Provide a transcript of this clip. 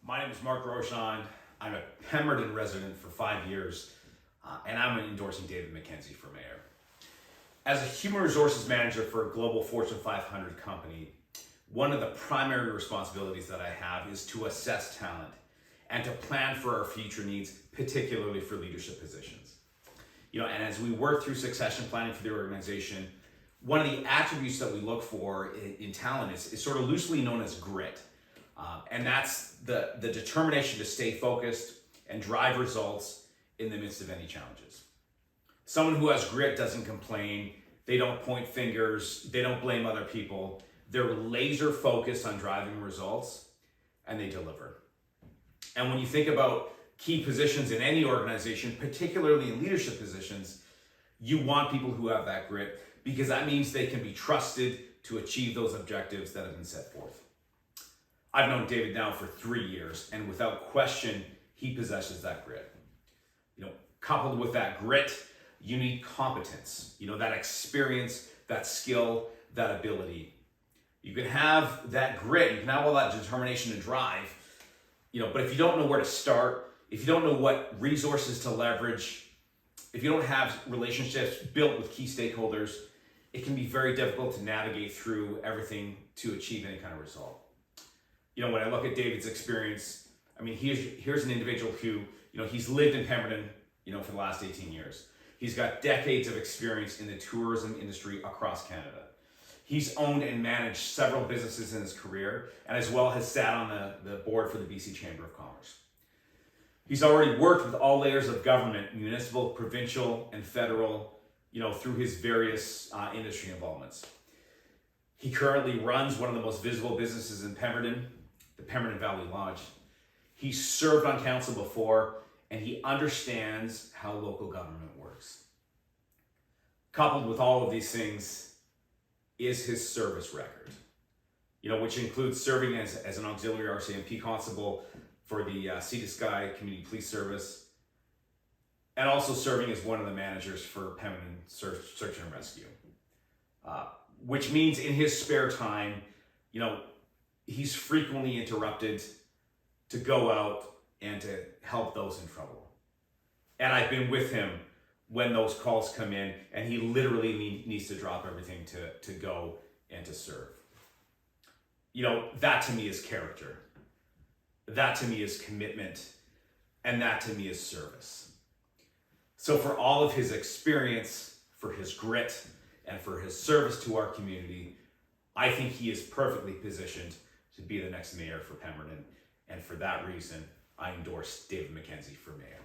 My name is Mark Grosjean. I'm a Pemberton resident for 5 years, and I'm endorsing David MacKenzie for mayor. As a human resources manager for a global Fortune 500 company, one of the primary responsibilities that I have is to assess talent and to plan for our future needs, particularly for leadership positions. And as we work through succession planning for the organization, one of the attributes that we look for in talent is sort of loosely known as grit. And that's the determination to stay focused and drive results in the midst of any challenges. Someone who has grit doesn't complain, they don't point fingers, they don't blame other people. They're laser focused on driving results, and they deliver. And when you think about key positions in any organization, particularly in leadership positions, you want people who have that grit, because that means they can be trusted to achieve those objectives that have been set forth. I've known David now for 3 years, and without question, he possesses that grit. Coupled with that grit, you need competence, that experience, that skill, that ability. You can have that grit, you can have all that determination and drive, but if you don't know where to start, if you don't know what resources to leverage, if you don't have relationships built with key stakeholders, it can be very difficult to navigate through everything to achieve any kind of result. When I look at David's experience, here's an individual who, he's lived in Pemberton, for the last 18 years. He's got decades of experience in the tourism industry across Canada. He's owned and managed several businesses in his career, and as well has sat on the board for the BC Chamber of Commerce. He's already worked with all layers of government, municipal, provincial, and federal, through his various industry involvements. He currently runs one of the most visible businesses in Pemberton, the Pemberton Valley Lodge. He's served on council before, and he understands how local government works. Coupled with all of these things is his service record, which includes serving as an auxiliary RCMP constable for the Sea to Sky Community Police Service, and also serving as one of the managers for Pemberton Search and Rescue. Which means in his spare time, he's frequently interrupted to go out and to help those in trouble. And I've been with him when those calls come in, and he literally needs to drop everything to go and to serve. That to me is character. That to me is commitment. And that to me is service. So for all of his experience, for his grit, and for his service to our community, I think he is perfectly positioned to be the next mayor for Pemberton. And for that reason, I endorse David MacKenzie for mayor.